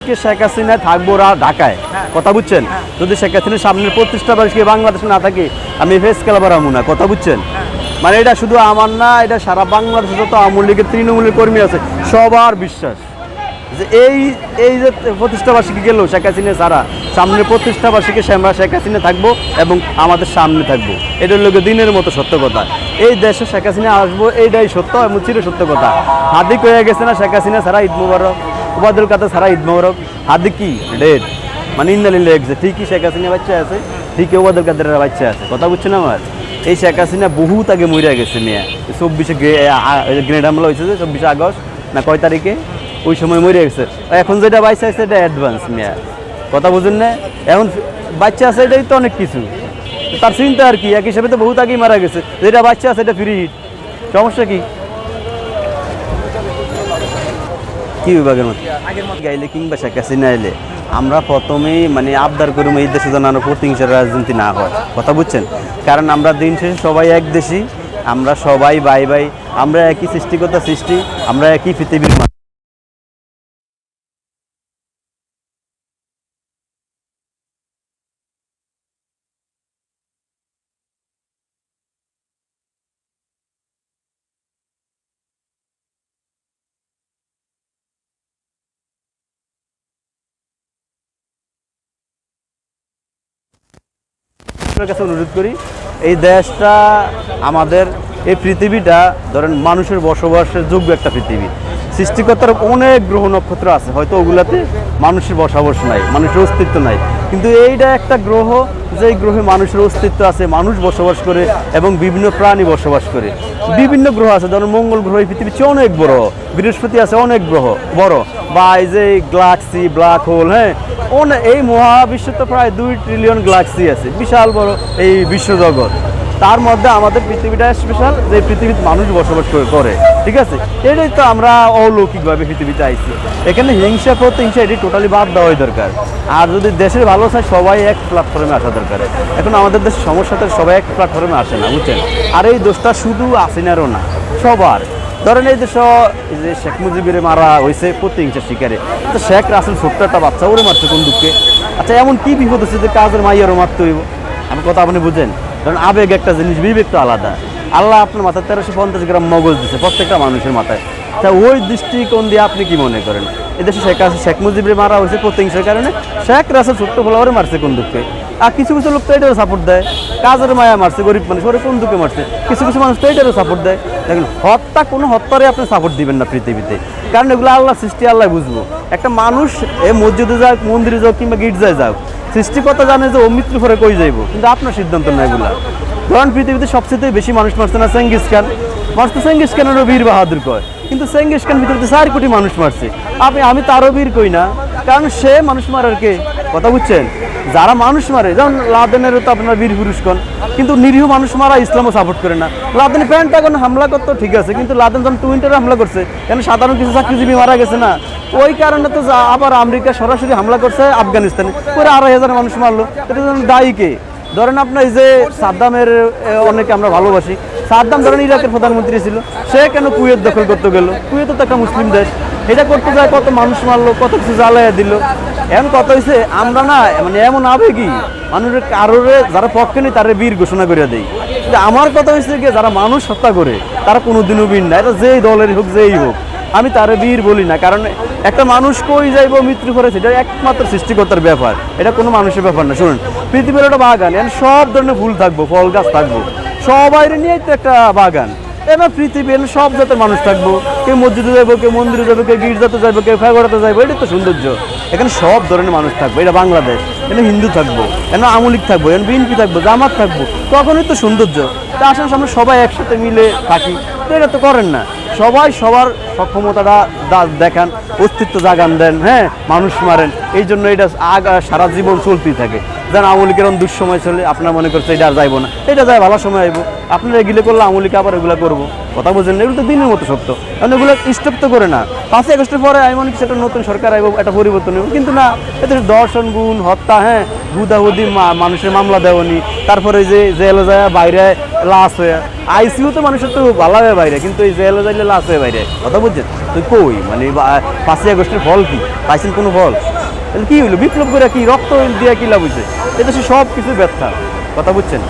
শেখ হাসিনা থাকবো ঢাকায়, কথা বুঝছেন? যদি শেখ হাসিনার সামনের 25টা বার্ষিকী বাংলাদেশে না থাকে আমি ফেস খেলাবার আমু না, কথা বুঝছেন? মানে এটা শুধু আমার না, এটা সারা বাংলাদেশে যত আওয়ামী লীগের তৃণমূলের কর্মী আছে সবার বিশ্বাস যে এই যে 25টা বার্ষিকী গেল শেখ হাসিনা ছাড়া সামনের 25টা বার্ষিকী আমরা শেখ হাসিনা থাকবো এবং আমাদের সামনে থাকবো। এটা হলো দিনের মতো সত্য কথা। এই দেশে শেখ হাসিনা আসবো, এইটাই সত্য এবং চির সত্য কথা। হাদিক হয়ে গেছে না শেখ হাসিনা ছাড়া ঈদ মুবারক, ওবায়দুল কাদের ছাড়া ঈদ মুবারক। হাদিক কি ডেট মানে ইন্দালিল্লাহ গেছে, ঠিকই শেখ হাসিনা বাচ্চা আছে, ঠিকই ওবায়দুল কাদের বাচ্চা আছে, কথা বুঝছেন আমার? এই শেখ হাসিনা বহুত আগে মরিয়া গেছে মেয়া। 24শে গ্রেনেড হামলা হয়েছে যে 24শে আগস্ট না কয় তারিখে, ওই সময় মরে গেছে। এখন যেটা বাচ্চা আছে এটা অ্যাডভান্স মেয়া, কথা বুঝেন না? এখন বাচ্চা আছে এটাই তো অনেক কিছু, তার চিন্তা আর কি। এক হিসাবে তো বহুত আগেই মারা গেছে, যেটা বাচ্চা আছে এটা ফ্রি হিট, সমস্যা কি? কি বিভাগের মধ্যে গাইলে কিংবা শেখ হাসিনা এলে আমরা প্রথমেই মানে আবদার করবো এই দেশে যেন আরো প্রতিহিংসার রাজনীতি না হয়, কথা বুঝছেন? কারণ আমরা দিন শেষে সবাই এক দেশি, আমরা সবাই ভাই ভাই, আমরা একই সৃষ্টিকর্তা সৃষ্টি, আমরা একই পৃথিবীর মানুষ। আপনার কাছে অনুরোধ করি, এই দেশটা আমাদের, এই পৃথিবীটা ধরেন মানুষের বসবাসের যোগ্য একটা পৃথিবী। সৃষ্টিকর্তার অনেক গ্রহ নক্ষত্র আছে, হয়তো ওগুলাতে মানুষের বসবাস নাই, মানুষের অস্তিত্ব নাই, কিন্তু এইটা একটা গ্রহ যেই গ্রহে মানুষের অস্তিত্ব আছে, মানুষ বসবাস করে এবং বিভিন্ন প্রাণী বসবাস করে। বিভিন্ন গ্রহ আছে, ধরেন মঙ্গল গ্রহ এই পৃথিবীর চেয়ে অনেক বড়, বৃহস্পতি আছে অনেক গ্রহ বড়, বা এই যে গ্যালাক্সি ব্ল্যাক হোল, হ্যাঁ এই মহাবিশ্বে তো প্রায় 2 ট্রিলিয়ন গ্যালাক্সি আছে, বিশাল বড় এই বিশ্বজগৎ। তার মধ্যে আমাদের পৃথিবীটা স্পেশাল, যে পৃথিবীতে মানুষ বসবাস করে, ঠিক আছে? এটাই তো আমরা অলৌকিকভাবে পৃথিবীতে আইছি। এখানে হিংসা প্রতিহিংসা এটি টোটালি বাদ দেওয়াই দরকার। আর যদি দেশের ভালো চাই সবাই এক প্ল্যাটফর্মে আসা দরকার। এখন আমাদের দেশের সমস্যাতে সবাই এক প্ল্যাটফর্মে আসে না, বুঝছেন? আর এই দোষটা শুধু হাসিনারও না, সবার। ধরেন এই দেশ যে শেখ মুজিবের মারা হয়েছে প্রতিহিংসার শিকারে, তো শেখ রাসেল ছোট্ট একটা বাচ্চা, ওরে মারছে কোন দুঃখে? আচ্ছা এমন কি বিপদ হচ্ছে যে কাজের মাইয়ারও মারতে হইব? আমার কথা আপনি বুঝেন? কারণ আবেগ একটা জিনিস, বিবেক তো আলাদা। আল্লাহ আপনার মাথায় 1350 গ্রাম মগজ দিচ্ছে প্রত্যেকটা মানুষের মাথায়। তা ওই দৃষ্টিকোণ দিয়ে আপনি কি মনে করেন এদেশে শেখ মুজিবের মারা হয়েছে প্রতিহিংসার কারণে? শেখ রাসেল ছোট্ট ফলোয়ারে মারছে কোন দুঃখে? আর কিছু কিছু লোক তো এটারও সাপোর্ট দেয়, কাজের মায়া মারছে গরিব মানুষ, ওরে কোন দুঃখে মারছে? কিছু কিছু মানুষ তো এটারও সাপোর্ট দেয়। দেখেন হত্যা, কোনো হত্যারে আপনি সাপোর্ট দিবেন না পৃথিবীতে, কারণ এগুলো আল্লাহ সৃষ্টি, আল্লাহ বুঝবো। একটা মানুষ মসজিদে যাক, মন্দিরে যাক কিংবা গির্জায় যাক, সৃষ্টিকর্তা জানে যে ও মৃত্যু পরে কই যাইব, কিন্তু আপনার সিদ্ধান্ত না এগুলা। ধরেন পৃথিবীতে সবচেয়ে বেশি মানুষ মারছে না চেঙ্গিস খান? মারছে চেঙ্গিস খানেরও বীর বাহাদুর কয়, কিন্তু চেঙ্গিস খান পৃথিবীতে 4 কোটি মানুষ মারছে। আমি তারও বীর কই না, কারণ সে মানুষ মারার কে, কথা বুঝছেন? যারা মানুষ মারে, যেমন লাদেনেরও তো আপনার বীর পুরুষ কন, কিন্তু নিরীহ মানুষ মারা ইসলামও সাপোর্ট করে না। লাদেন পেন্টাগন হামলা করতো ঠিক আছে, কিন্তু লাদেন যখন টুইন্টারে হামলা করছে, কেন সাধারণ কিছু চাকরিজীবী মারা গেছে না, ওই কারণে তো আবার আমেরিকা সরাসরি হামলা করছে আফগানিস্তানে, করে 2,500 মানুষ মারলো। এটা দায়ী কে? ধরেন আপনার এই যে সাদ্দামের, অনেকে আমরা ভালোবাসি, সাদ্দাম ধরেন ইরাকের প্রধানমন্ত্রী ছিল, সে কেন কুয়েত দখল করতে গেল? কুয়েত তো একটা মুসলিম দেশ, এটা করতে যায় কত মানুষ মারলো, কত কিছু জ্বালাইয়া দিল। এমন কথা হয়েছে আমরা না, মানে এমন আবেগী মানুষের কারোরে যারা পক্ষে নেই তারা বীর ঘোষণা করে দেয়। কিন্তু আমার কথা হয়েছে কি, যারা মানুষ হত্যা করে তারা কোনোদিনও বীর না, এটা যেই দলেরই হোক যেই হোক, আমি তারে বীর বলি না। কারণ একটা মানুষ কই যাইব মৃত্যু করে, সেটা একমাত্র সৃষ্টিকর্তার ব্যাপার, এটা কোনো মানুষের ব্যাপার না। শুনুন, পৃথিবীর একটা বাগান, এখানে সব ধরনের ফুল থাকবো, ফল গাছ থাকবো, সবাই নিয়ে তো একটা বাগান। এবার পৃথিবী সব জাতের মানুষ থাকবো, কেউ মসজিদে যাবো, কেউ মন্দিরে যাবো, কেউ গির্জাতে যাবো, কেউ ফেগড়াতে যাবো, এটা তো সৌন্দর্য। এখানে সব ধরনের মানুষ থাকবো, এটা বাংলাদেশ। এখানে হিন্দু থাকবো, এখানে আওয়ামী লীগ থাকবো, এখানে বিএনপি থাকবো, জামাত থাকবো, তখনই তো সৌন্দর্য। তা আসলে আমরা সবাই একসাথে মিলে থাকি, তো এটা তো করেন না। সবাই সবার সক্ষমতাটা দেখান, অস্তিত্ব জাগান দেন, হ্যাঁ মানুষ মারেন, এই জন্য এটা সারা জীবন চলতেই থাকে। যেন আওয়ামী লীগের দুঃসময় চলে, আপনার মনে করছে এটা আর যাইবো না, এটা যায় ভালো সময় আইবো, আপনারা এগুলো করলে আওয়ামী লীগ আবার এগুলো করবো, কথা বলছেন না? এগুলো তো দিনের মতো সত্য, কারণ এগুলো স্টপ তো করে না। 5 আগস্টের পরে আমি মনে করছি একটা নতুন সরকার আইব, একটা পরিবর্তন হইব, কিন্তু না, এতে দর্শন গুণ হত্যা, হ্যাঁ হুদাহুদি মানুষের মামলা দেওয়ানি, তারপরে যে জেলে যায় বাইরে লাশ হয়ে, আইসিউতে মানুষের তো ভালো হয় বাইরে, কিন্তু এই জেলে যাইলে লাশ হয়ে বাইরে, কথা বুঝছেন? তুই কই মানে 5ই আগস্টের ফল কি পাইছেন? কোনো ফল? তাহলে কি হইলো? বিপ্লব করে কি রক্ত দিয়ে কি লাভ হয়েছে? এটা সব কিছু ব্যর্থ, কথা বুঝছেন?